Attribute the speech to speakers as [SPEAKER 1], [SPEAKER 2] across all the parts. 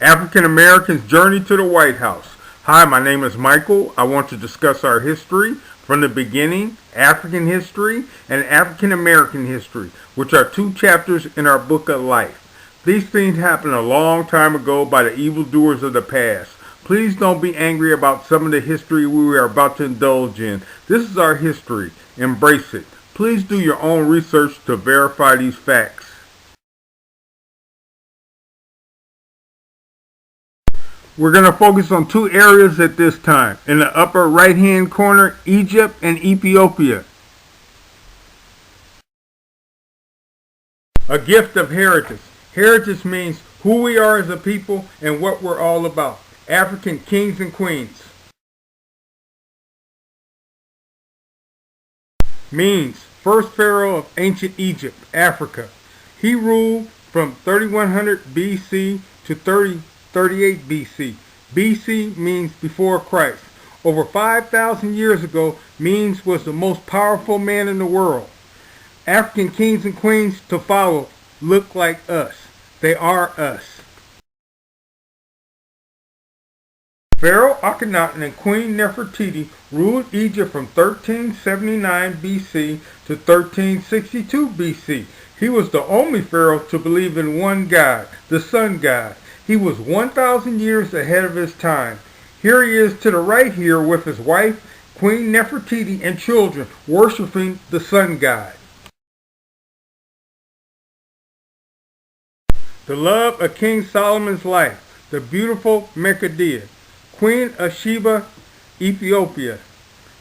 [SPEAKER 1] African Americans Journey to the White House. Hi, my name is Michael. I want to discuss our history from the beginning, African history, and African American history, which are two chapters in our book of life. These things happened a long time ago by the evildoers of the past. Please don't be angry about some of the history we are about to indulge in. This is our history. Embrace it. Please do your own research to verify these facts. We're going to focus on two areas at this time. In the upper right-hand corner, Egypt and Ethiopia. A gift of heritage. Heritage means who we are as a people and what we're all about. African kings and queens. Means first pharaoh of ancient Egypt, Africa. He ruled from 3100 BC to 38 BC. BC means before Christ. Over 5,000 years ago, Menes was the most powerful man in the world. African kings and queens to follow look like us. They are us. Pharaoh Akhenaten and Queen Nefertiti ruled Egypt from 1379 BC to 1362 BC. He was the only pharaoh to believe in one God, the sun god. He was 1,000 years ahead of his time. Here he is to the right here with his wife, Queen Nefertiti, and children worshiping the sun god. The love of King Solomon's life, the beautiful Mercadia. Queen of Sheba, Ethiopia.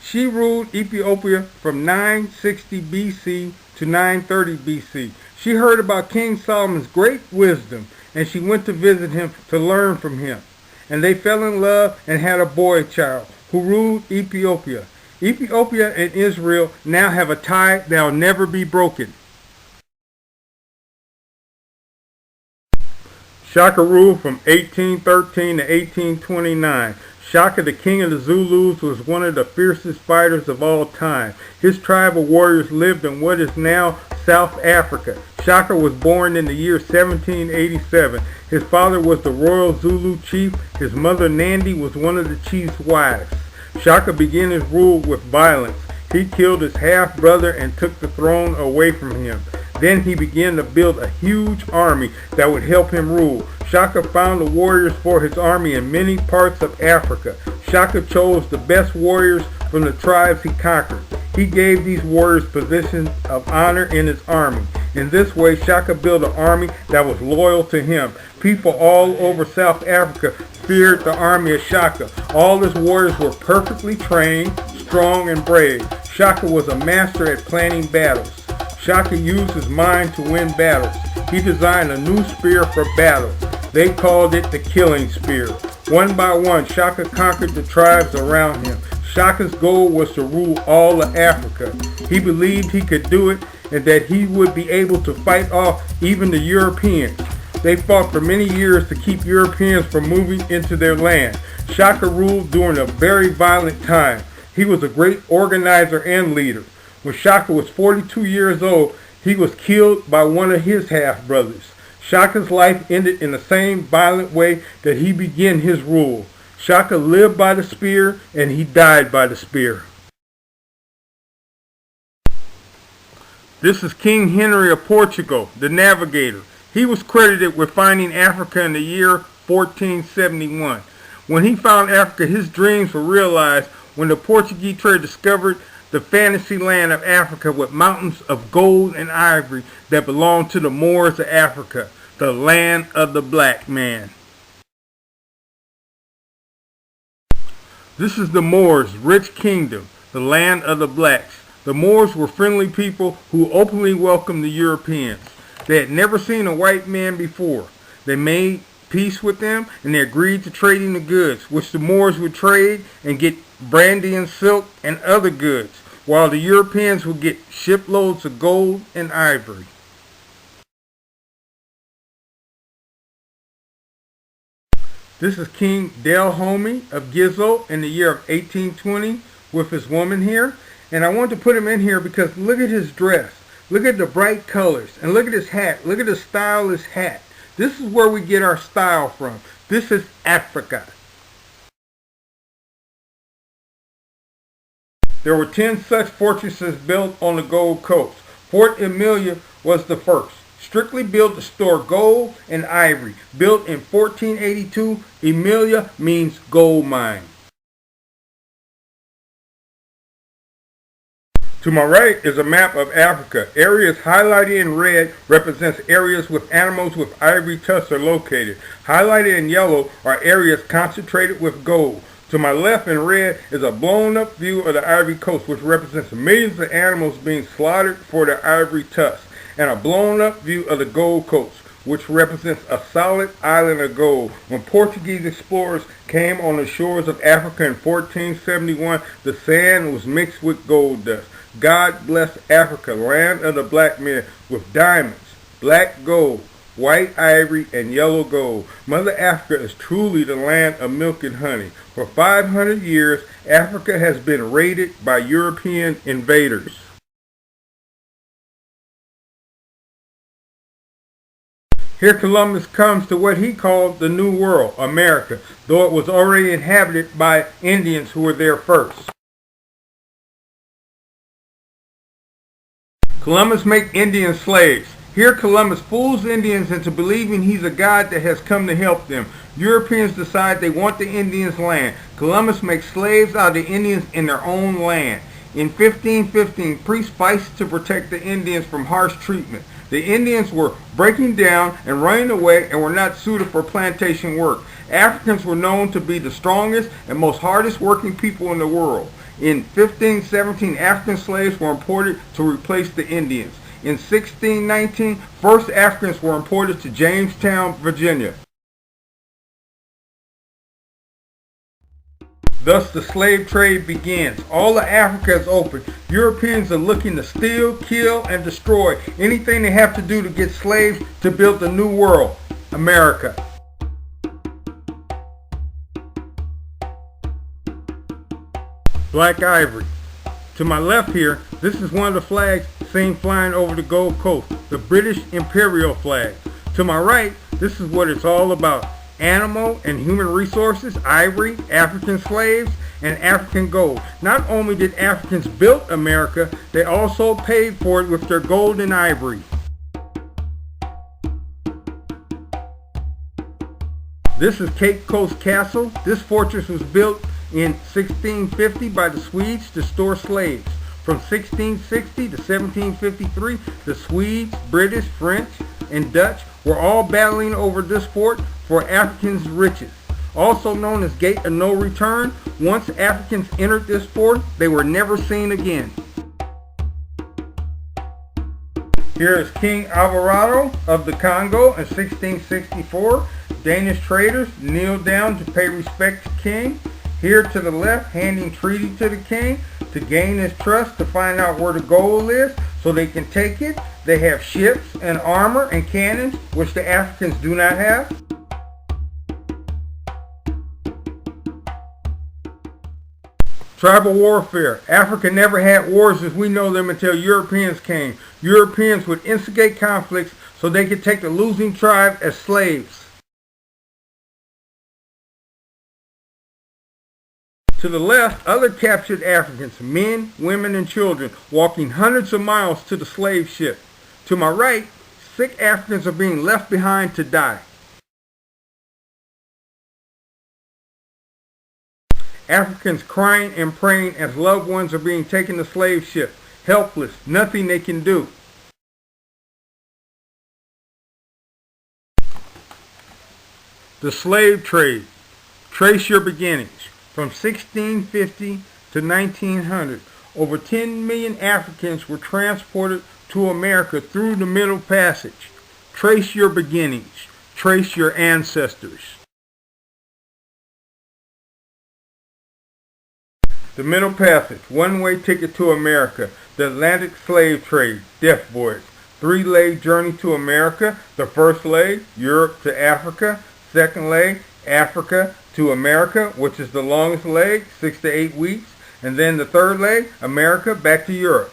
[SPEAKER 1] She ruled Ethiopia from 960 BC to 930 BC. She heard about King Solomon's great wisdom, and she went to visit him to learn from him. And they fell in love and had a boy child who ruled Ethiopia. Ethiopia and Israel now have a tie that will never be broken. Shaka ruled from 1813 to 1829. Shaka, the king of the Zulus, was one of the fiercest fighters of all time. His tribe of warriors lived in what is now South Africa. Shaka was born in the year 1787. His father was the royal Zulu chief. His mother, Nandi, was one of the chief's wives. Shaka began his rule with violence. He killed his half-brother and took the throne away from him. Then he began to build a huge army that would help him rule. Shaka found the warriors for his army in many parts of Africa. Shaka chose the best warriors from the tribes he conquered. He gave these warriors positions of honor in his army. In this way, Shaka built an army that was loyal to him. People all over South Africa feared the army of Shaka. All his warriors were perfectly trained, strong, and brave. Shaka was a master at planning battles. Shaka used his mind to win battles. He designed a new spear for battle. They called it the killing spear. One by one, Shaka conquered the tribes around him. Shaka's goal was to rule all of Africa. He believed he could do it and that he would be able to fight off even the Europeans. They fought for many years to keep Europeans from moving into their land. Shaka ruled during a very violent time. He was a great organizer and leader. When Shaka was 42 years old, he was killed by one of his half-brothers. Shaka's life ended in the same violent way that he began his rule. Shaka lived by the spear and he died by the spear. This is King Henry of Portugal, the navigator. He was credited with finding Africa in the year 1471. When he found Africa, his dreams were realized when the Portuguese trader discovered the fantasy land of Africa with mountains of gold and ivory that belonged to the Moors of Africa, the land of the black man. This is the Moors' rich kingdom, the land of the blacks. The Moors were friendly people who openly welcomed the Europeans. They had never seen a white man before. They made peace with them and they agreed to trading the goods, which the Moors would trade and get brandy and silk and other goods, while the Europeans would get shiploads of gold and ivory. This is King Dahomey of Gizo in the year of 1820 with his woman here. And I wanted to put him in here because look at his dress. Look at the bright colors. And look at his hat. Look at the style of his hat. This is where we get our style from. This is Africa. There were 10 such fortresses built on the Gold Coast. Fort Emilia was the first, strictly built to store gold and ivory. Built in 1482, Emilia means gold mine. To my right is a map of Africa. Areas highlighted in red represents areas with animals with ivory tusks are located. Highlighted in yellow are areas concentrated with gold. To my left in red is a blown up view of the Ivory Coast, which represents millions of animals being slaughtered for their ivory tusks, and a blown up view of the Gold Coast, which represents a solid island of gold. When Portuguese explorers came on the shores of Africa in 1471, the sand was mixed with gold dust. God bless Africa, land of the black men, with diamonds, black gold, white ivory, and yellow gold. Mother Africa is truly the land of milk and honey. For 500 years, Africa has been raided by European invaders. Here Columbus comes to what he called the New World, America, though it was already inhabited by Indians who were there first. Columbus makes Indians slaves. Here Columbus fools Indians into believing he's a god that has come to help them. Europeans decide they want the Indians' land. Columbus makes slaves out of the Indians in their own land. In 1515, priests fight to protect the Indians from harsh treatment. The Indians were breaking down and running away and were not suited for plantation work. Africans were known to be the strongest and most hardest working people in the world. In 1517, African slaves were imported to replace the Indians. In 1619, first Africans were imported to Jamestown, Virginia. Thus the slave trade begins. All of Africa is open. Europeans are looking to steal, kill, and destroy anything they have to do to get slaves to build the new world, America. Black ivory. To my left here, this is one of the flags seen flying over the Gold Coast, the British Imperial flag. To my right, this is what it's all about. Animal and human resources, ivory, African slaves, and African gold. Not only did Africans build America, they also paid for it with their gold and ivory. This is Cape Coast Castle. This fortress was built in 1650 by the Swedes to store slaves. From 1660 to 1753, the Swedes, British, French, and Dutch were all battling over this fort for Africans' riches. Also known as Gate of No Return, once Africans entered this fort, they were never seen again. Here is King Alvarado of the Congo in 1664. Danish traders kneeled down to pay respect to King. Here to the left, handing treaty to the king to gain his trust to find out where the gold is so they can take it. They have ships and armor and cannons, which the Africans do not have. Tribal warfare. Africa never had wars as we know them until Europeans came. Europeans would instigate conflicts so they could take the losing tribe as slaves. To the left, other captured Africans, men, women, and children, walking hundreds of miles to the slave ship. To my right, sick Africans are being left behind to die. Africans crying and praying as loved ones are being taken to slave ship, helpless, nothing they can do. The slave trade. Trace your beginnings. From 1650 to 1900, over 10 million Africans were transported to America through the Middle Passage. Trace your beginnings. Trace your ancestors. The Middle Passage, one-way ticket to America. The Atlantic slave trade, death voyage. 3-leg journey to America. The first leg, Europe to Africa. Second leg, Africa to America, which is the longest leg, 6 to 8 weeks. And then the third leg, America back to Europe.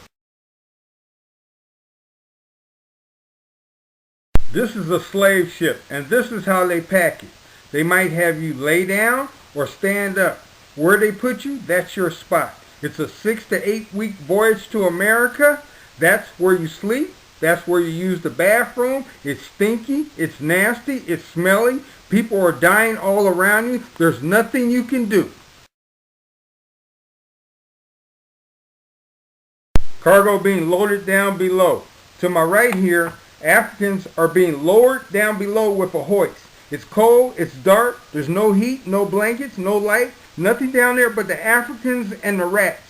[SPEAKER 1] This is a slave ship, and this is how they pack it. They might have you lay down or stand up. Where they put you, that's your spot. It's a 6 to 8 week voyage to America. That's where you sleep. That's where you use the bathroom. It's stinky. It's nasty. It's smelly. People are dying all around you. There's nothing you can do. Cargo being loaded down below. To my right here, Africans are being lowered down below with a hoist. It's cold, it's dark, there's no heat, no blankets, no light, nothing down there but the Africans and the rats.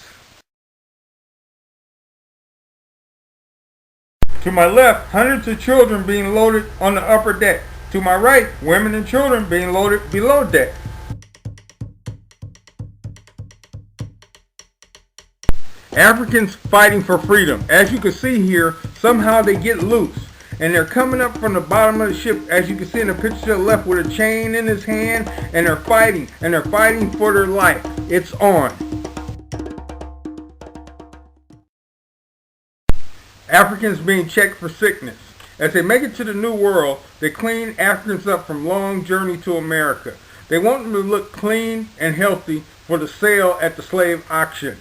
[SPEAKER 1] To my left, hundreds of children being loaded on the upper deck. To my right, women and children being loaded below deck. Africans fighting for freedom. As you can see here, somehow they get loose. And they're coming up from the bottom of the ship, as you can see in the picture to the left, with a chain in his hand, and they're fighting for their life. It's on. Africans being checked for sickness. As they make it to the New World, they clean Africans up from long journey to America. They want them to look clean and healthy for the sale at the slave auction.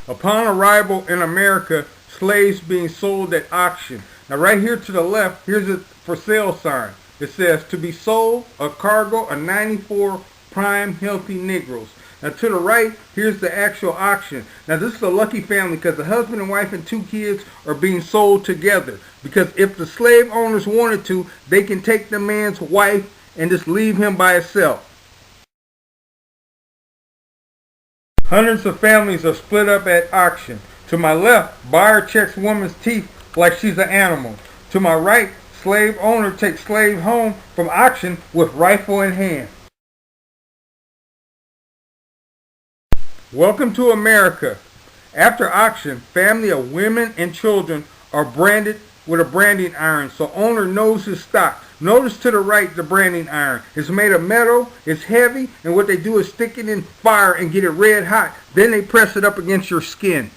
[SPEAKER 1] Upon arrival in America, slaves being sold at auction. Now right here to the left, here's a for sale sign. It says, to be sold, a cargo of 94 prime healthy Negroes. Now to the right, here's the actual auction. Now this is a lucky family because the husband and wife and 2 kids are being sold together. Because if the slave owners wanted to, they can take the man's wife and just leave him by himself. Hundreds of families are split up at auction. To my left, buyer checks woman's teeth like she's an animal. To my right, slave owner takes slave home from auction with rifle in hand. Welcome to America. After auction, family of women and children are branded with a branding iron so owner knows his stock. Notice to the right the branding iron. It's made of metal, it's heavy, and what they do is stick it in fire and get it red hot. Then they press it up against your skin.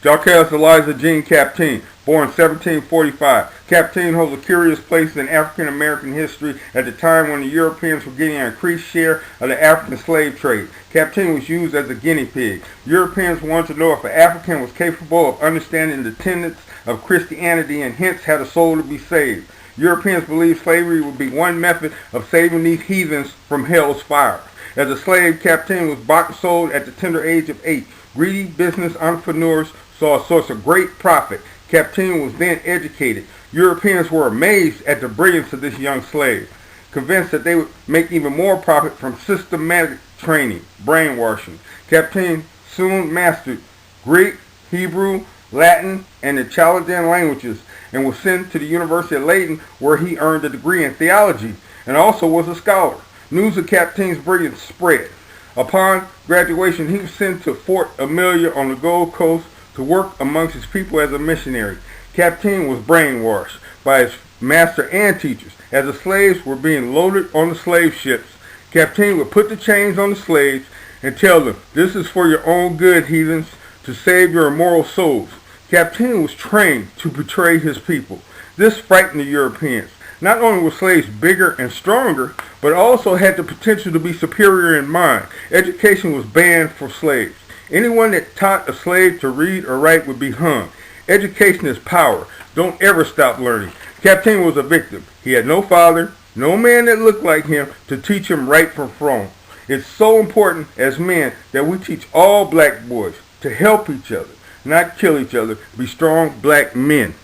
[SPEAKER 1] Jacques Elijah Jean Captain, born 1745. Captain holds a curious place in African American history at the time when the Europeans were getting an increased share of the African slave trade. Captain was used as a guinea pig. Europeans wanted to know if an African was capable of understanding the tenets of Christianity and hence had a soul to be saved. Europeans believed slavery would be one method of saving these heathens from hell's fire. As a slave, Captain was bought and sold at the tender age of 8. Greedy business entrepreneurs saw a source of great profit. Captain was then educated. Europeans were amazed at the brilliance of this young slave, convinced that they would make even more profit from systematic training, brainwashing. Captain soon mastered Greek, Hebrew, Latin, and the Chaldean languages and was sent to the University of Leiden where he earned a degree in theology and also was a scholar. News of Captain's brilliance spread. Upon graduation, he was sent to Fort Amelia on the Gold Coast to work amongst his people as a missionary. Captain was brainwashed by his master and teachers. As the slaves were being loaded on the slave ships, Captain would put the chains on the slaves and tell them, "This is for your own good, heathens, to save your immoral souls." Captain was trained to betray his people. This frightened the Europeans. Not only were slaves bigger and stronger, but also had the potential to be superior in mind. Education was banned for slaves. Anyone that taught a slave to read or write would be hung. Education is power. Don't ever stop learning. Captain was a victim. He had no father, no man that looked like him to teach him right from wrong. It's so important as men that we teach all black boys to help each other, not kill each other, be strong black men.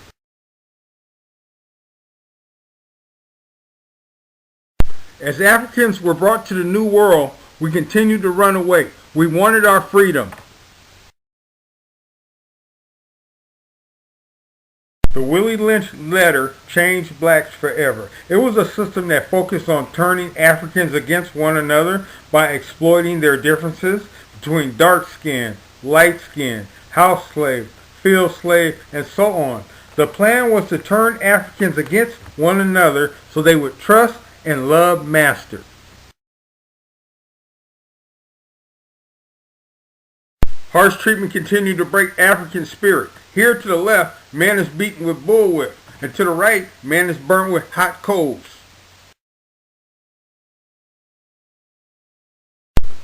[SPEAKER 1] As Africans were brought to the New World, we continued to run away. We wanted our freedom. The Willie Lynch letter changed blacks forever. It was a system that focused on turning Africans against one another by exploiting their differences between dark skin, light skin, house slave, field slave, and so on. The plan was to turn Africans against one another so they would trust and love master. Harsh treatment continued to break African spirit. Here to the left, man is beaten with bullwhip, and to the right, man is burnt with hot coals.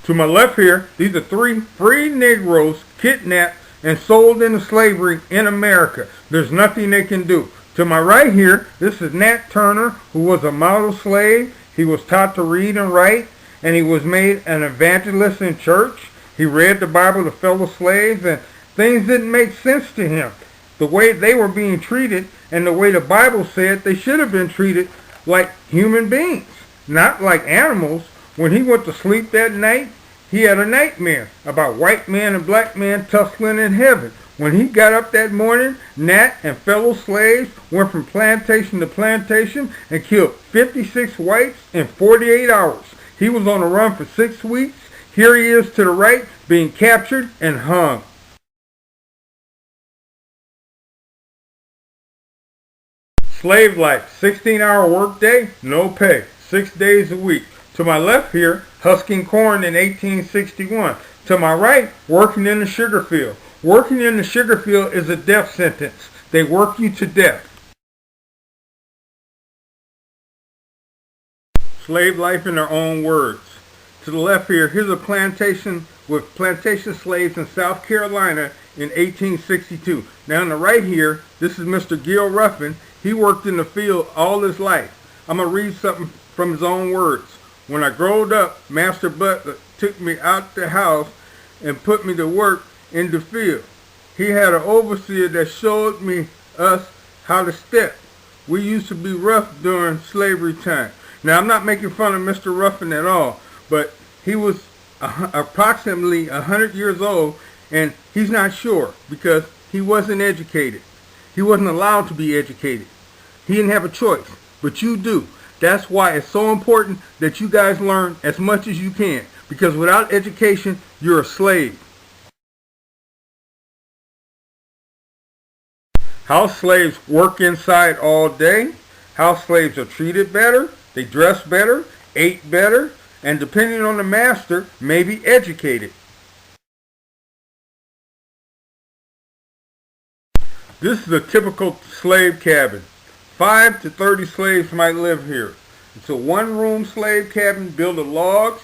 [SPEAKER 1] To my left here, these are 3 free Negroes kidnapped and sold into slavery in America. There's nothing they can do. To my right here, this is Nat Turner, who was a model slave. He was taught to read and write, and he was made an evangelist in church. He read the Bible to fellow slaves, and things didn't make sense to him. The way they were being treated and the way the Bible said they should have been treated like human beings, not like animals. When he went to sleep that night, he had a nightmare about white man and black man tussling in heaven. When he got up that morning, Nat and fellow slaves went from plantation to plantation and killed 56 whites in 48 hours. He was on the run for 6 weeks. Here he is to the right, being captured and hung. Slave life, 16-hour workday, no pay, 6 days a week. To my left here, husking corn in 1861. To my right, working in the sugar field. Working in the sugar field is a death sentence. They work you to death. Slave life in their own words. To the left here, here's a plantation with plantation slaves in South Carolina in 1862. Now on the right here, this is Mr. Gil Ruffin. He worked in the field all his life. I'm going to read something from his own words. When I growed up, Master Butler took me out the house and put me to work in the field. He had an overseer that showed us how to step. We used to be rough during slavery time. Now, I'm not making fun of Mr. Ruffin at all, but he was approximately 100 years old, and he's not sure because he wasn't educated. He wasn't allowed to be educated. He didn't have a choice, but you do. That's why it's so important that you guys learn as much as you can, because without education, you're a slave. House slaves work inside all day. House slaves are treated better, they dress better, ate better, and depending on the master, may be educated. This is a typical slave cabin. 5 to 30 slaves might live here. It's a one-room slave cabin built of logs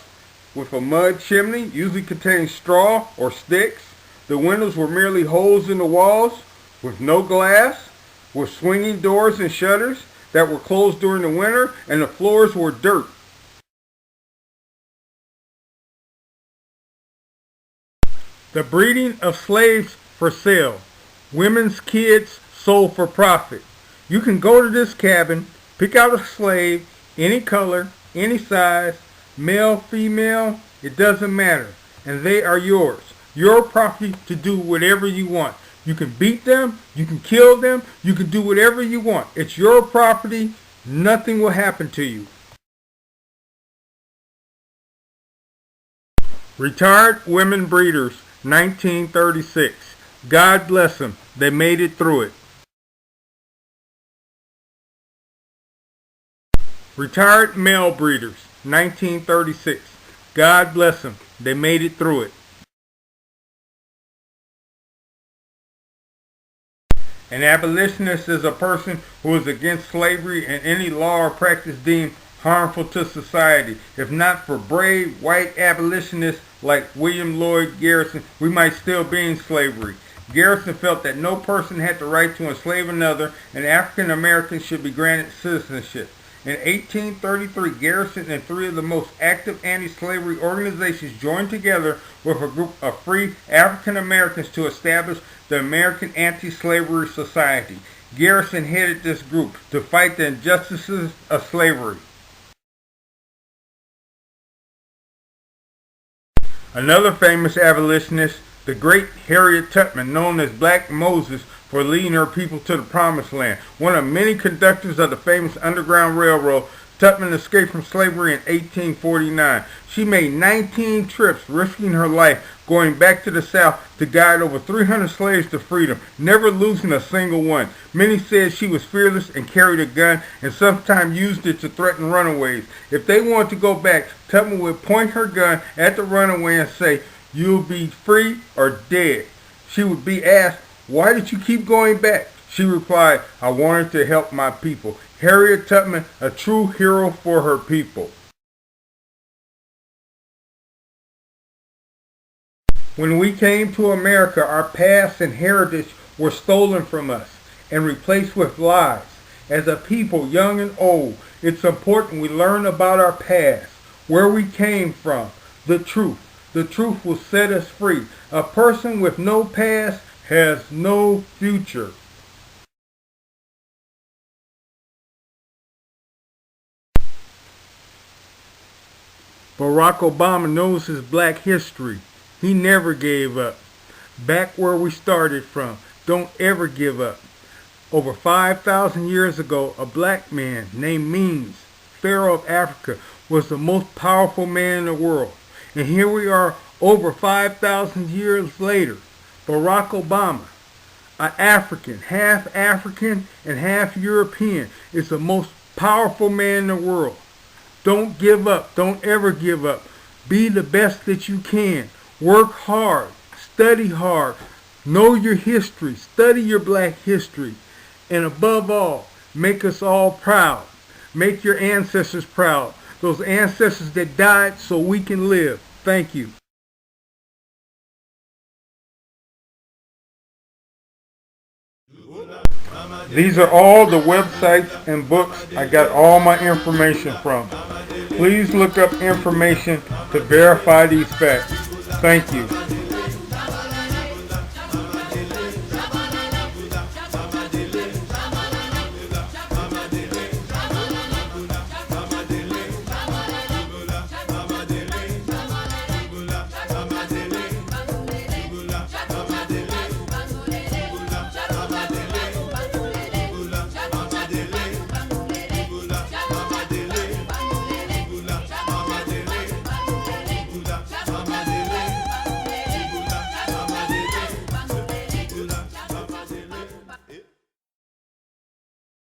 [SPEAKER 1] with a mud chimney, usually containing straw or sticks. The windows were merely holes in the walls with no glass, with swinging doors and shutters that were closed during the winter, and the floors were dirt. The breeding of slaves for sale. Women's kids sold for profit. You can go to this cabin, pick out a slave, any color, any size, male, female, it doesn't matter. And they are yours. Your property to do whatever you want. You can beat them, you can kill them, you can do whatever you want. It's your property, nothing will happen to you. Retired women breeders, 1936. God bless them, they made it through it. Retired male breeders, 1936. God bless them, they made it through it. An abolitionist is a person who is against slavery and any law or practice deemed harmful to society. If not for brave white abolitionists like William Lloyd Garrison, we might still be in slavery. Garrison felt that no person had the right to enslave another, and African Americans should be granted citizenship. In 1833, Garrison and 3 of the most active anti-slavery organizations joined together with a group of free African Americans to establish the American Anti-Slavery Society. Garrison headed this group to fight the injustices of slavery. Another famous abolitionist, the great Harriet Tubman, known as Black Moses, for leading her people to the Promised Land. One of many conductors of the famous Underground Railroad, Tubman escaped from slavery in 1849. She made 19 trips, risking her life, going back to the South to guide over 300 slaves to freedom, never losing a single one. Many said she was fearless and carried a gun, and sometimes used it to threaten runaways. If they wanted to go back, Tubman would point her gun at the runaway and say, You'll be free or dead. She would be asked, why did you keep going back? She replied, I wanted to help my people. Harriet Tubman, a true hero for her people. When we came to America, our past and heritage were stolen from us and replaced with lies. As a people, young and old, it's important we learn about our past, where we came from, the truth. The truth will set us free. A person with no past has no future. Barack Obama knows his black history. He never gave up. Back where we started from. Don't ever give up. Over 5,000 years ago, a black man named Menes, Pharaoh of Africa, was the most powerful man in the world. And here we are over 5,000 years later. Barack Obama, an African and half European, is the most powerful man in the world. Don't give up. Don't ever give up. Be the best that you can. Work hard. Study hard. Know your history. Study your black history. And above all, make us all proud. Make your ancestors proud. Those ancestors that died so we can live. Thank you. These are all the websites and books I got all my information from. Please look up information to verify these facts. Thank you.